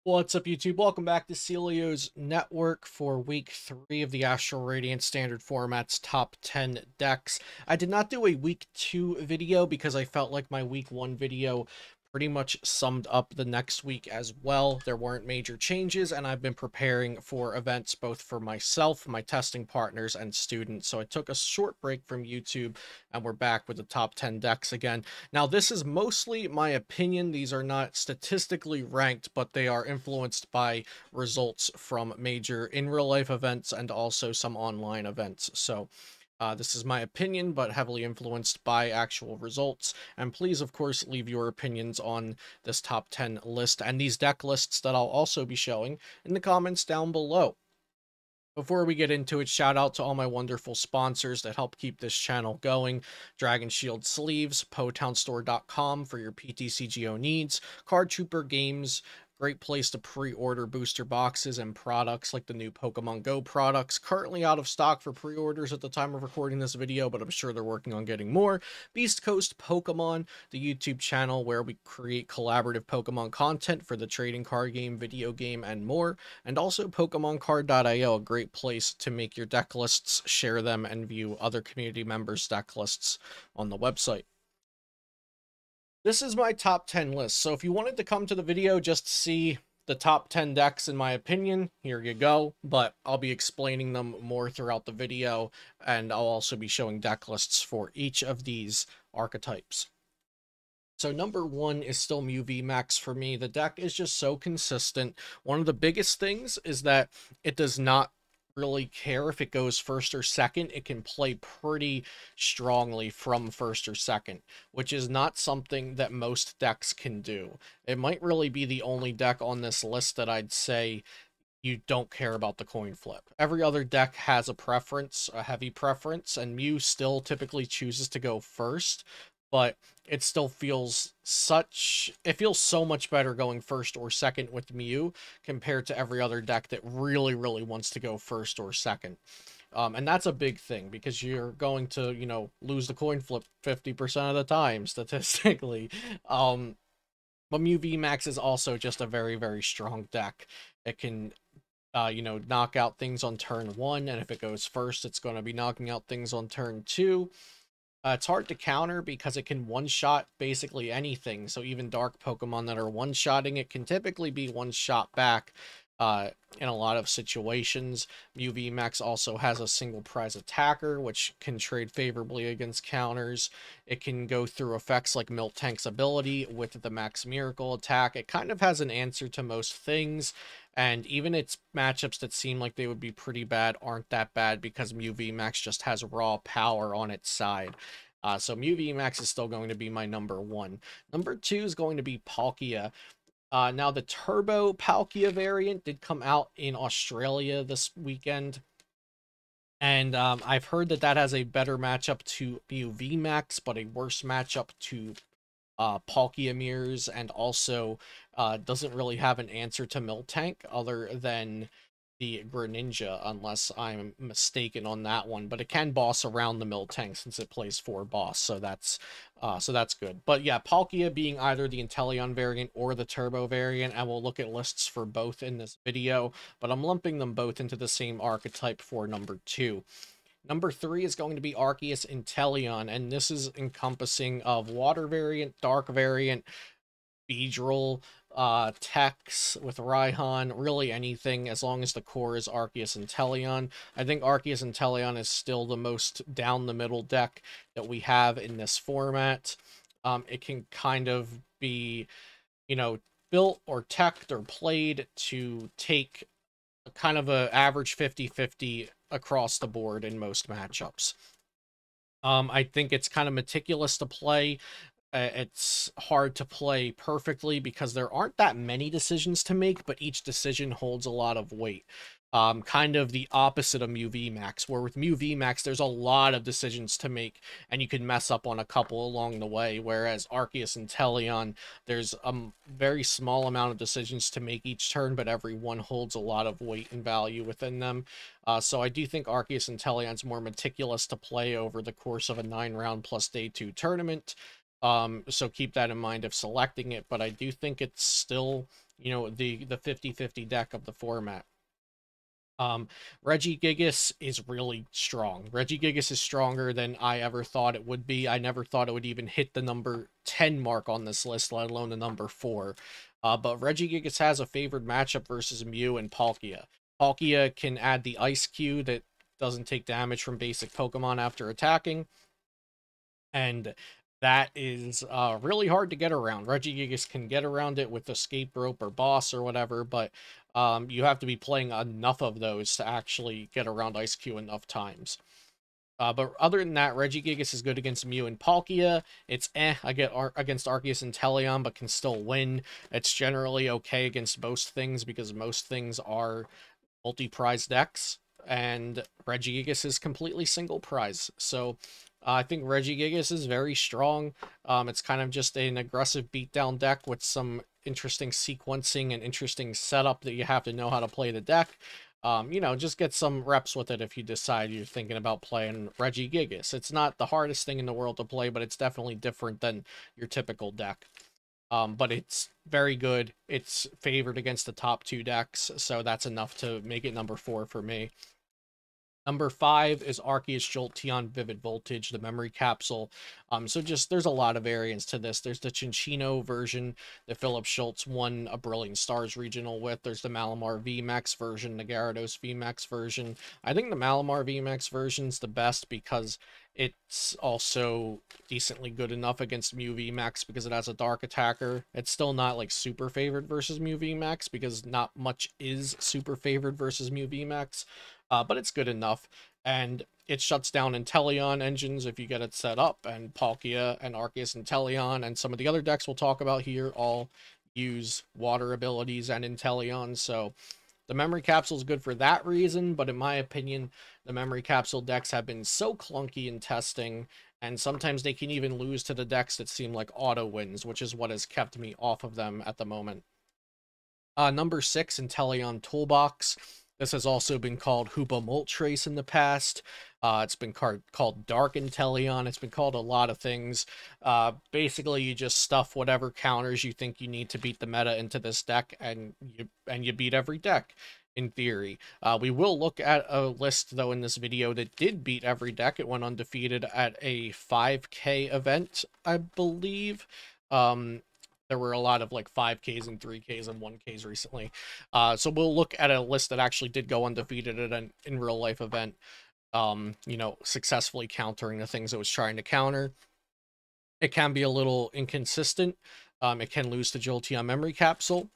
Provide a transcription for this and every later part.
What's up, YouTube? Welcome back to Celio's Network for week 3 of the Astral Radiance standard format's top 10 decks. I did not do a week 2 video because I felt like my week 1 video pretty much summed up the next week as well. There weren't major changes, and I've been preparing for events both for myself, my testing partners, and students. So I took a short break from YouTube, and we're back with the top 10 decks again. Now, this is mostly my opinion. These are not statistically ranked, but they are influenced by results from major in-real-life events and also some online events. So this is my opinion, but heavily influenced by actual results. And please, of course, leave your opinions on this top 10 list and these deck lists that I'll also be showing in the comments down below. Before we get into it, shout out to all my wonderful sponsors that help keep this channel going. Dragon Shield Sleeves, PotownStore.com for your PTCGO needs, Card Trooper Games, great place to pre-order booster boxes and products like the new Pokemon Go products, currently out of stock for pre-orders at the time of recording this video, but I'm sure they're working on getting more. Beast Coast Pokemon, the YouTube channel where we create collaborative Pokemon content for the trading card game, video game, and more, and also PokemonCard.io, a great place to make your deck lists, share them, and view other community members' deck lists on the website. This is my top 10 list, so if you wanted to come to the video just to see the top 10 decks in my opinion, here you go, but I'll be explaining them more throughout the video, and I'll also be showing deck lists for each of these archetypes. So number 1 is still Mew VMAX for me. The deck is just so consistent. One of the biggest things is that it does not really care if it goes first or second. It can play pretty strongly from first or second, which is not something that most decks can do. It might really be the only deck on this list that I'd say you don't care about the coin flip. Every other deck has a preference, a heavy preference, and Mew still typically chooses to go first, but it still feels it feels so much better going first or second with Mew compared to every other deck that really wants to go first or second. And that's a big thing because you're going to, lose the coin flip 50% of the time statistically. But Mew VMAX is also just a very strong deck. It can knock out things on turn 1, and if it goes first, it's going to be knocking out things on turn 2. It's hard to counter because it can one-shot basically anything, so even dark Pokemon that are one-shotting it can typically be one-shot back in a lot of situations. Mew VMAX also has a single prize attacker, which can trade favorably against counters. It can go through effects like Miltank's ability with the Max Miracle attack. It kind of has an answer to most things, and even its matchups that seem like they would be pretty bad aren't that bad because Mew VMAX just has raw power on its side. So Mew VMAX is still going to be my number 1. Number 2 is going to be Palkia. Now, the Turbo Palkia variant did come out in Australia this weekend, and I've heard that that has a better matchup to Mew VMAX, but a worse matchup to Palkia mirrors, and also doesn't really have an answer to Miltank other than the Greninja, unless I'm mistaken on that one. But it can boss around the Miltank since it plays 4 boss, so that's good. But yeah, Palkia being either the Intellion variant or the Turbo variant, and we'll look at lists for both in this video, but I'm lumping them both into the same archetype for number 2. Number 3 is going to be Arceus Intellion, and this is encompassing of Water variant, Dark variant, Beedrill, Tex with Raihan, really anything as long as the core is Arceus Intellion. I think Arceus Intellion is still the most down the middle deck that we have in this format. It can kind of be, built or teched or played to take kind of a average 50-50 across the board in most matchups. I think it's kind of meticulous to play. It's hard to play perfectly because there aren't that many decisions to make, but each decision holds a lot of weight. Kind of the opposite of Mew VMAX, where with Mew VMAX, there's a lot of decisions to make, and you can mess up on a couple along the way, whereas Arceus Intellion, there's a very small amount of decisions to make each turn, but every one holds a lot of weight and value within them. So I do think Arceus Intellion's more meticulous to play over the course of a 9-round plus day 2 tournament. So keep that in mind if selecting it, but I do think it's still you know, the 50-50 deck of the format. Regigigas is really strong. Regigigas is stronger than I ever thought it would be. I never thought it would even hit the number 10 mark on this list, let alone the number 4. But Regigigas has a favored matchup versus Mew and Palkia. Palkia can add the Ice Q that doesn't take damage from basic Pokemon after attacking, and that is really hard to get around. Regigigas can get around it with Escape Rope or Boss or whatever, but you have to be playing enough of those to actually get around Ice Q enough times. But other than that, Regigigas is good against Mew and Palkia. It's I get against Arceus and Intellion, but can still win. It's generally okay against most things because most things are multi-prize decks, and Regigigas is completely single prize. So I think Regigigas is very strong. It's kind of just an aggressive beatdown deck with some interesting sequencing and interesting setup that you have to know how to play the deck. You know, just get some reps with it if you decide you're thinking about playing Regigigas. It's not the hardest thing in the world to play, but it's definitely different than your typical deck. But it's very good. It's favored against the top 2 decks, so that's enough to make it number 4 for me. Number 5 is Arceus Jolteon Vivid Voltage, the memory capsule. So just, there's a lot of variants to this. There's the Cinccino version that Philip Schultz won a Brilliant Stars regional with. There's the Malamar VMAX version, the Gyarados VMAX version. I think the Malamar VMAX version's the best because it's also decently good enough against Mew VMAX because it has a Dark Attacker. It's still not like super favored versus Mew VMAX because not much is super favored versus Mew VMAX. But it's good enough, and it shuts down Intellion engines if you get it set up, and Palkia and Arceus Intellion and some of the other decks we'll talk about here all use water abilities and Intellion, so the memory capsule is good for that reason, but in my opinion, the memory capsule decks have been so clunky in testing, and sometimes they can even lose to the decks that seem like auto wins, which is what has kept me off of them at the moment. Number 6, Intellion Toolbox. This has also been called Hoopa Moltres in the past. It's been called Dark Intellion. It's been called a lot of things. Basically, you just stuff whatever counters you think you need to beat the meta into this deck, and you beat every deck, in theory. We will look at a list, though, in this video that did beat every deck. It went undefeated at a 5K event, I believe. There were a lot of like 5Ks and 3Ks and 1Ks recently. So we'll look at a list that actually did go undefeated at an in real life event, you know, successfully countering the things it was trying to counter. It can be a little inconsistent. It can lose to Jolteon Memory Capsule.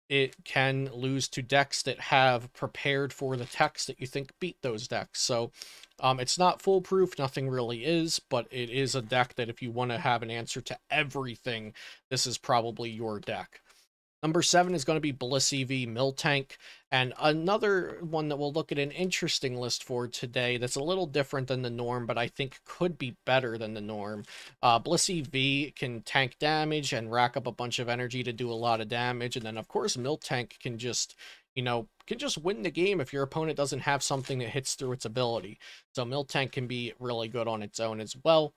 It can lose to decks that have prepared for the text that you think beat those decks. So it's not foolproof, nothing really is, but it is a deck that if you want to have an answer to everything, this is probably your deck. Number 7 is going to be Blissey Miltank, and another one that we'll look at an interesting list for today that's a little different than the norm, but I think could be better than the norm. Blissey V can tank damage and rack up a bunch of energy to do a lot of damage, and then of course Miltank can just, you know, win the game if your opponent doesn't have something that hits through its ability. So Miltank can be really good on its own as well.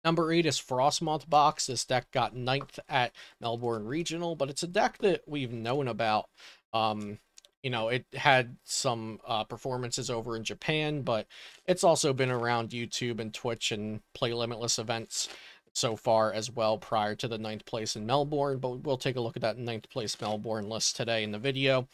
Number 8 is Frostmoth Box. This deck got 9th at Melbourne Regional, but it's a deck that we've known about. You know, it had some performances over in Japan, but it's also been around YouTube and Twitch and Play Limitless events so far as well prior to the 9th place in Melbourne, but we'll take a look at that 9th place Melbourne list today in the video.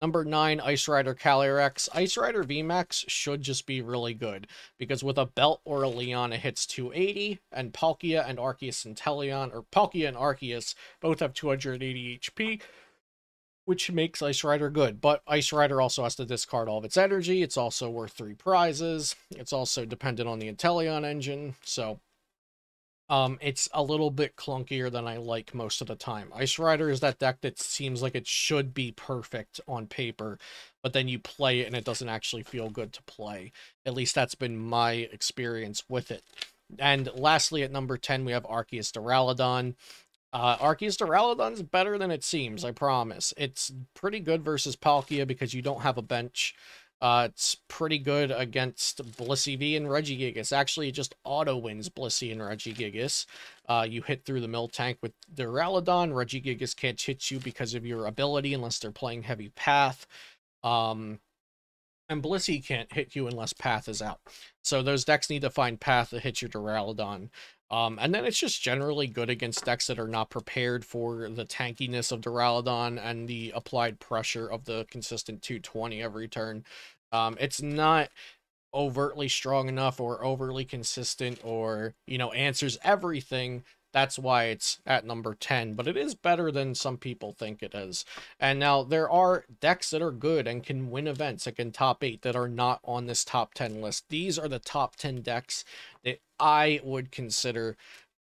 Number 9, Ice Rider Calyrex. Ice Rider VMAX should just be really good, because with a Belt or a Leon, it hits 280, and Palkia and Arceus Intellion, or Palkia and Arceus, both have 280 HP, which makes Ice Rider good. But Ice Rider also has to discard all of its energy. It's also worth 3 prizes. It's also dependent on the Intellion engine, so it's a little bit clunkier than I like most of the time. Ice Rider is that deck that seems like it should be perfect on paper, but then you play it and it doesn't actually feel good to play. At least that's been my experience with it. And lastly, at number 10, we have Arceus De Raladon. Arceus De Raladon's better than it seems, I promise. It's pretty good versus Palkia because you don't have a bench. It's pretty good against Blissey V and Regigigas. Actually, it just auto-wins Blissey and Regigigas. You hit through the Miltank with De Raladon. Regigigas can't hit you because of your ability unless they're playing heavy path. And Blissey can't hit you unless path is out. So those decks need to find path to hit your Duraludon. And then it's just generally good against decks that are not prepared for the tankiness of Duraludon and the applied pressure of the consistent 220 every turn. It's not overtly strong enough or overly consistent or, answers everything. That's why it's at number 10, but it is better than some people think it is. And now there are decks that are good and can win events that can top 8 that are not on this top 10 list. These are the top 10 decks that I would consider,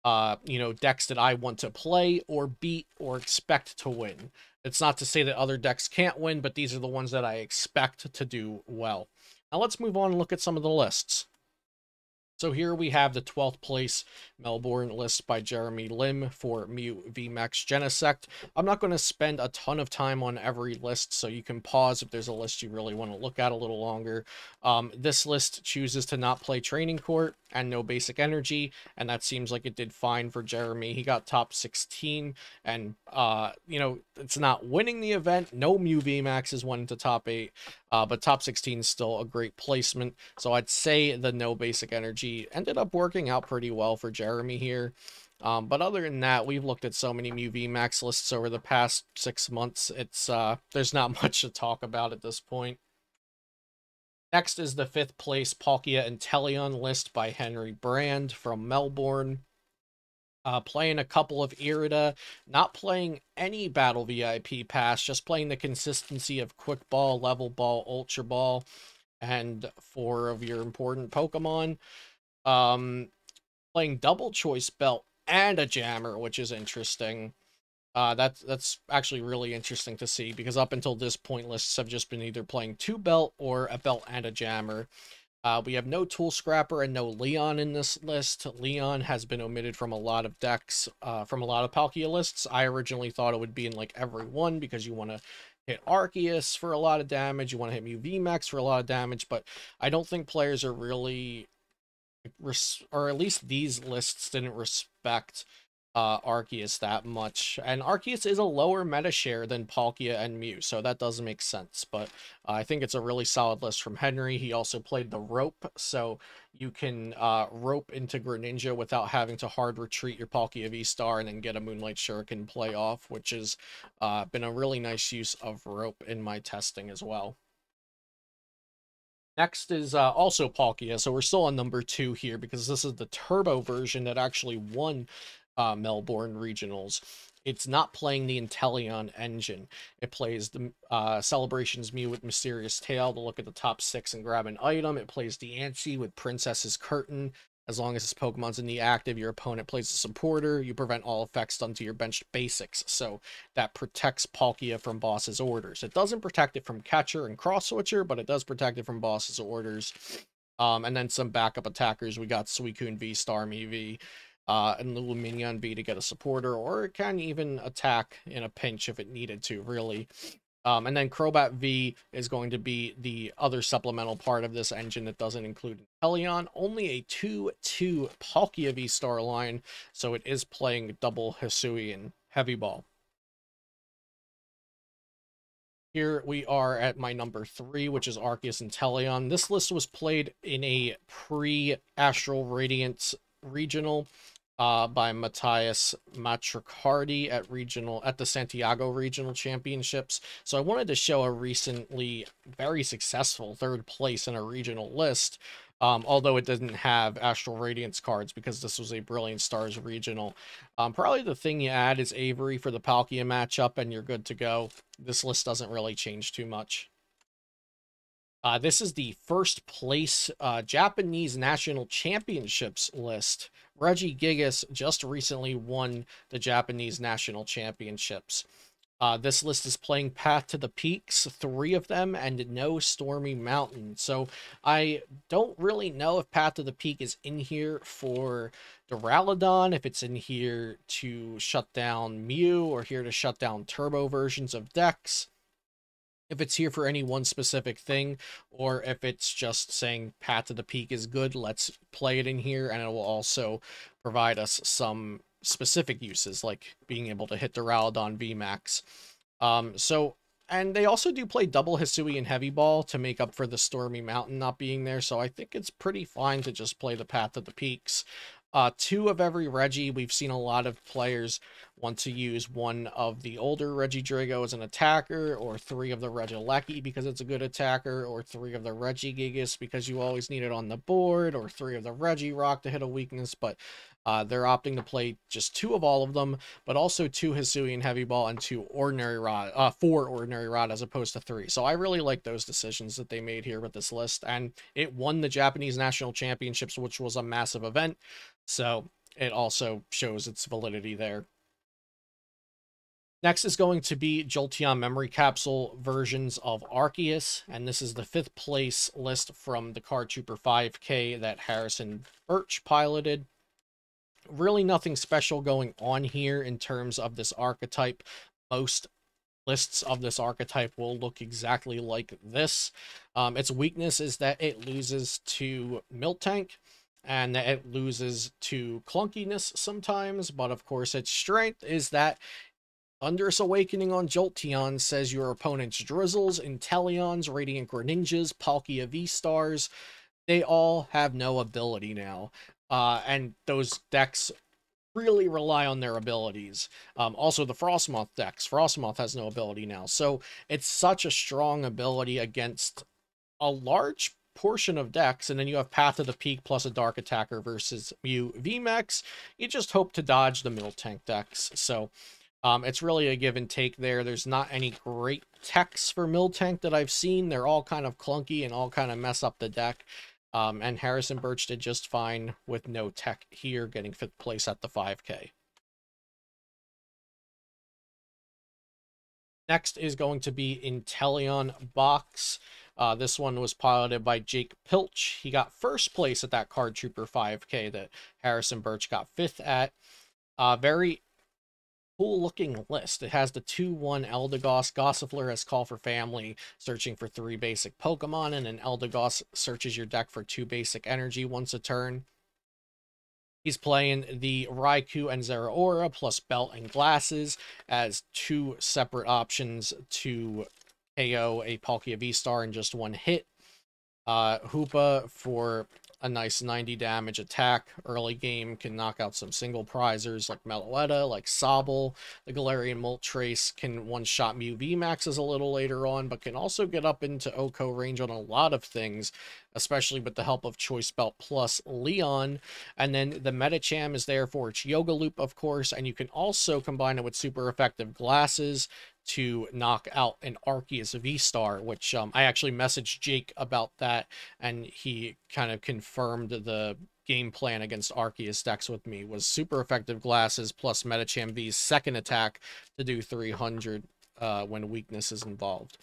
decks that I want to play or beat or expect to win. It's not to say that other decks can't win, but these are the ones that I expect to do well. Now let's move on and look at some of the lists. So here we have the 12th place Melbourne list by Jeremy Lim for Mew VMAX Genesect. I'm not going to spend a ton of time on every list, so you can pause if there's a list you really want to look at a little longer. This list chooses to not play Training Court and no Basic Energy, and that seems like it did fine for Jeremy. He got top 16, and, it's not winning the event. No Mew VMAXs went into top 8, but top 16 is still a great placement. So I'd say the no Basic Energy ended up working out pretty well for Jeremy here. But other than that, we've looked at so many Mew VMAX lists over the past 6 months. It's there's not much to talk about at this point. Next is the 5th place Palkia Intellion list by Henry Brand from Melbourne. Playing a couple of Irida, not playing any Battle VIP Pass, just playing the consistency of Quick Ball, Level Ball, Ultra Ball, and 4 of your important Pokemon. Playing Double Choice Belt and a Jammer, which is interesting. That's actually really interesting to see, because up until this point, lists have just been either playing 2 Belt or a Belt and a Jammer. We have no Tool Scrapper and no Leon in this list. Leon has been omitted from a lot of decks, from a lot of Palkia lists. I originally thought it would be in like every one because you want to hit Arceus for a lot of damage, you want to hit Mew VMAX for a lot of damage, but I don't think players are really, or at least these lists didn't respect Arceus that much, and Arceus is a lower meta share than Palkia and Mew, so that doesn't make sense. But I think it's a really solid list from Henry. He also played the rope, so you can rope into Greninja without having to hard retreat your Palkia V-Star and then get a Moonlight Shuriken play off, which has been a really nice use of rope in my testing as well. Next is also Palkia, so we're still on number 2 here because this is the turbo version that actually won Melbourne Regionals. It's not playing the Intellion engine. It plays the Celebrations Mew with Mysterious Tail to look at the top 6 and grab an item. It plays Diancie with Princess's Curtain. As long as this Pokemon's in the active, your opponent plays a supporter. You prevent all effects done to your benched basics, so that protects Palkia from boss's orders. It doesn't protect it from Catcher and Cross Switcher, but it does protect it from boss's orders. And then some backup attackers. We got Suicune V, Starmie V, and Luminion V to get a supporter, or it can even attack in a pinch if it needed to, really. And then Crobat V is going to be the other supplemental part of this engine that doesn't include Intellion. Only a 2/2 Palkia V-Star line, so it is playing double Hisuian Heavy Ball. Here we are at my number 3, which is Arceus Intellion. This list was played in a pre-Astral Radiance regional by Matthias Matricardi at the Santiago Regional Championships. So I wanted to show a recently very successful 3rd place in a regional list, although it didn't have Astral Radiance cards because this was a Brilliant Stars regional. Probably the thing you add is Avery for the Palkia matchup and you're good to go. This list doesn't really change too much. This is the 1st place Japanese National Championships list. Regigigas just recently won the Japanese National Championships. This list is playing Path to the Peaks, 3 of them, and no Stormy Mountain. So I don't really know if Path to the Peak is in here for Duraludon, if it's in here to shut down Mew, or here to shut down turbo versions of decks. if it's here for any one specific thing, or if it's just saying Path to the Peak is good, let's play it in here, and it will also provide us some specific uses, like being able to hit the Raladon VMAX. And they also do play double Hisui and Heavy Ball to make up for the Stormy Mountain not being there, so I think it's pretty fine to just play the Path to the Peaks. Two of every Reggie. We've seen a lot of players want to use one of the older Reggie Drago as an attacker, or three of the Regieleki because it's a good attacker, or three of the Regigigas because you always need it on the board, or three of the Regirock to hit a weakness, but they're opting to play just two of all of them, but also two Hisui and Heavy Ball and two Ordinary Rod, four Ordinary Rod as opposed to three. So I really like those decisions that they made here with this list, and it won the Japanese National Championships, which was a massive event. So it also shows its validity there. Next is going to be Jolteon Memory Capsule versions of Arceus, and this is the 5th place list from the Card Trooper 5K that Harrison Birch piloted. Really nothing special going on here in terms of this archetype. Most lists of this archetype will look exactly like this. Its weakness is that it loses to Miltank, and that it loses to clunkiness sometimes, but of course its strength is that Thunderous Awakening on Jolteon says your opponent's Drizzles, Intellions, Radiant Greninjas, Palkia V-Stars, they all have no ability now. And those decks really rely on their abilities. Also, the Frostmoth decks. Frostmoth has no ability now. So it's such a strong ability against a large portion of decks, and then you have Path of the Peak plus a Dark Attacker versus Mew VMAX. You just hope to dodge the Miltank decks. So it's really a give and take there. There's not any great techs for Miltank that I've seen. They're all kind of clunky and all kind of mess up the deck. And Harrison Birch did just fine with no tech here, getting 5th place at the 5K. Next is going to be Intellion Box. This one was piloted by Jake Pilch. He got 1st place at that Card Trooper 5K that Harrison Birch got 5th at. Very cool looking list. It has the 2/1 Eldegoss. Gossifleur has Call for Family, searching for 3 basic Pokemon, and an Eldegoss searches your deck for 2 basic energy once a turn. He's playing the Raikou and Zeraora plus Belt and Glasses as 2 separate options to KO a Palkia V-Star in just 1 hit. Hoopa for a nice 90 damage attack. Early game can knock out some single prizers like Meloetta, like Sobble. The Galarian Moltres can one-shot Mew VMAXs a little later on, but can also get up into OHKO range on a lot of things, especially with the help of Choice Belt plus Leon. And then the Medicham is there for its Yoga Loop, of course, and you can also combine it with super effective Glasses to knock out an Arceus V-Star, which I actually messaged Jake about that, and he kind of confirmed the game plan against Arceus decks with me was super effective Glasses plus Medicham V's 2nd attack to do 300 when weakness is involved.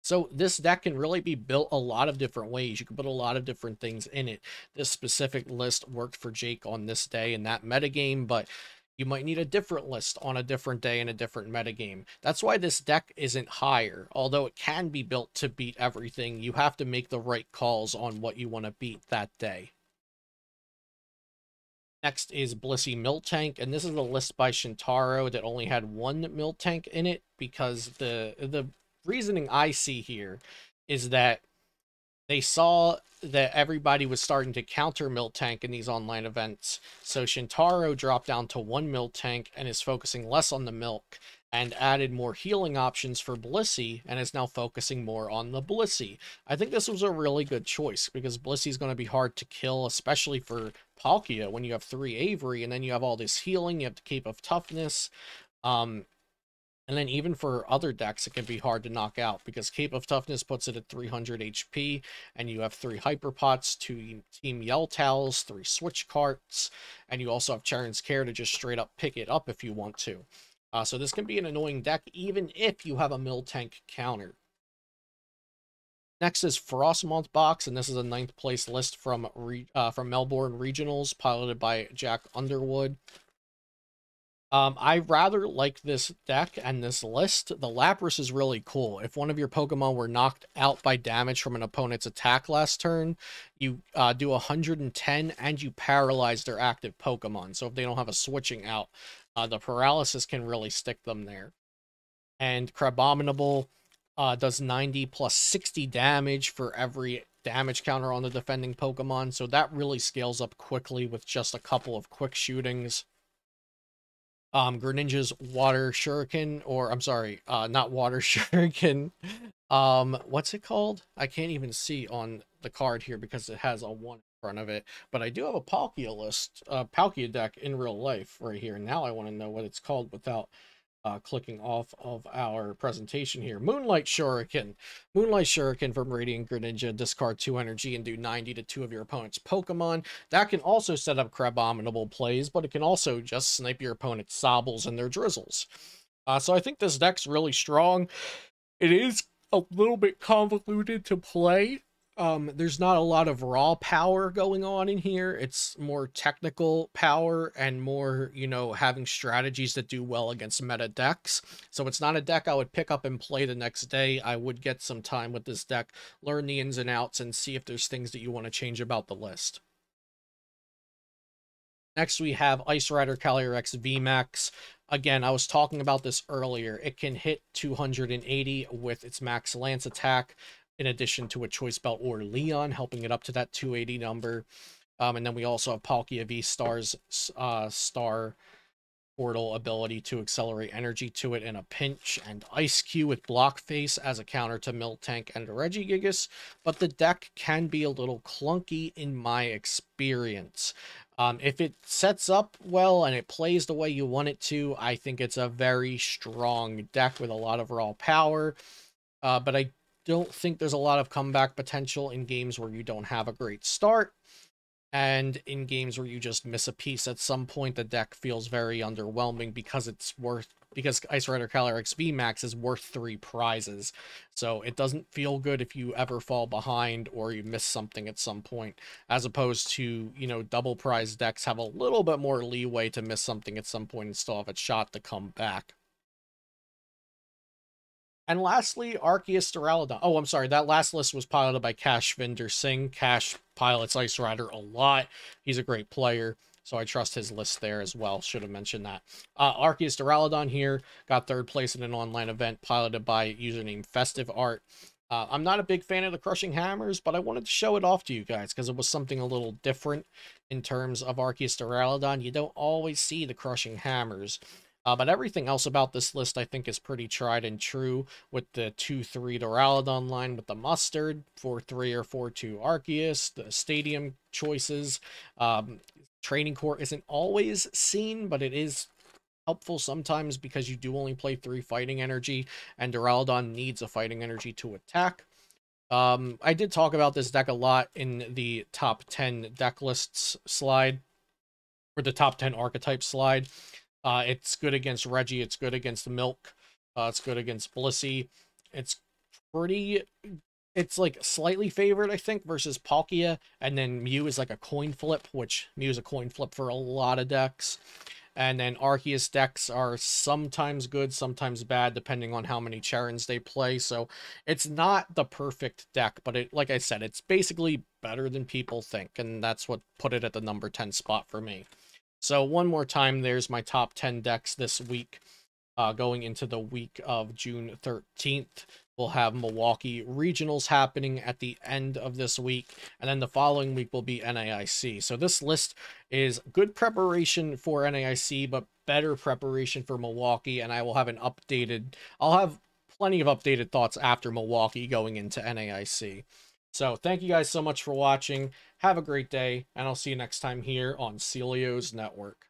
So this deck can really be built a lot of different ways. You can put a lot of different things in it. This specific list worked for Jake on this day in that metagame, but you might need a different list on a different day in a different metagame. That's why this deck isn't higher. Although it can be built to beat everything, you have to make the right calls on what you want to beat that day. Next is Blissey Miltank, and this is a list by Shintaro that only had 1 Miltank in it, because the reasoning I see here is that they saw that everybody was starting to counter Miltank in these online events, so Shintaro dropped down to 1 Miltank and is focusing less on the milk, and added more healing options for Blissey, and is now focusing more on the Blissey. I think this was a really good choice, because Blissey is going to be hard to kill, especially for Palkia, when you have 3 Avery, and then you have all this healing, you have the Cape of Toughness, and then even for other decks, it can be hard to knock out, because Cape of Toughness puts it at 300 HP, and you have 3 Hyper Pots, 2 Team Yell Towels, 3 Switch Carts, and you also have Charon's Care to just straight up pick it up if you want to. So this can be an annoying deck, even if you have a Miltank counter. Next is Frostmoth Box, and this is a 9th place list from Melbourne Regionals, piloted by Jack Underwood. I rather like this deck and this list. The Lapras is really cool. If one of your Pokemon were knocked out by damage from an opponent's attack last turn, you do 110 and you paralyze their active Pokemon. So if they don't have a switching out, the paralysis can really stick them there. And Crabominable does 90 plus 60 damage for every damage counter on the defending Pokemon. So that really scales up quickly with just a couple of quick shootings. Greninja's Water Shuriken, or I'm sorry, not Water Shuriken. What's it called? I can't even see on the card here because it has a 1 in front of it. But I do have a Palkia list, Palkia deck in real life right here. Now I want to know what it's called without clicking off of our presentation here. Moonlight Shuriken. Moonlight Shuriken from Radiant Greninja. Discard 2 energy and do 90 to 2 of your opponent's Pokemon. That can also set up Crabominable plays, but it can also just snipe your opponent's Sobbles and their Drizzles. So I think this deck's really strong. It is a little bit convoluted to play. There's not a lot of raw power going on in here. It's more technical power and more, you know, having strategies that do well against meta decks. So it's not a deck I would pick up and play the next day. I would get some time with this deck, learn the ins and outs, and see if there's things that you want to change about the list. Next, we have Ice Rider Calyrex VMAX. Again, I was talking about this earlier. It can hit 280 with its max lance attack, in addition to a Choice Belt or Leon, helping it up to that 280 number. And then we also have Palkia V-Star's Star Portal ability to accelerate energy to it in a pinch, and Ice Cube with Block Face as a counter to Miltank and Regigigas, but the deck can be a little clunky in my experience. If it sets up well and it plays the way you want it to, I think it's a very strong deck with a lot of raw power, but I don't think there's a lot of comeback potential in games where you don't have a great start. And in games where you just miss a piece at some point, the deck feels very underwhelming because Ice Rider Calyrex VMAX is worth 3 prizes. So it doesn't feel good if you ever fall behind or you miss something at some point, as opposed to, you know, double prize decks have a little bit more leeway to miss something at some point and still have a shot to come back. And lastly, Arceus De Raladon. Oh, I'm sorry. That last list was piloted by Cash Vinder Singh. Cash pilots Ice Rider a lot. He's a great player, so I trust his list there as well. Should have mentioned that. Arceus De Raladon here got 3rd place in an online event piloted by username Festive Art. I'm not a big fan of the Crushing Hammers, but I wanted to show it off to you guys because it was something a little different in terms of Arceus De Raladon. You don't always see the Crushing Hammers. But everything else about this list I think is pretty tried and true, with the 2-3 Duraludon line with the Mustard, 4-3 or 4-2 Arceus, the stadium choices. Training Court isn't always seen, but it is helpful sometimes because you do only play 3 fighting energy, and Duraludon needs a fighting energy to attack. I did talk about this deck a lot in the top 10 deck lists slide, or the top 10 archetypes slide. It's good against Reggie. It's good against Milk. It's good against Blissey. It's like slightly favored, I think, versus Palkia. And then Mew is like a coin flip, which Mew is a coin flip for a lot of decks. And then Arceus decks are sometimes good, sometimes bad, depending on how many Charons they play. So it's not the perfect deck, but like I said, it's basically better than people think. And that's what put it at the number 10 spot for me. So one more time, there's my top 10 decks this week. Going into the week of June 13th, we'll have Milwaukee Regionals happening at the end of this week. And then the following week will be NAIC. So this list is good preparation for NAIC, but better preparation for Milwaukee. And I will have I'll have plenty of updated thoughts after Milwaukee going into NAIC. So thank you guys so much for watching. Have a great day, and I'll see you next time here on Celio's Network.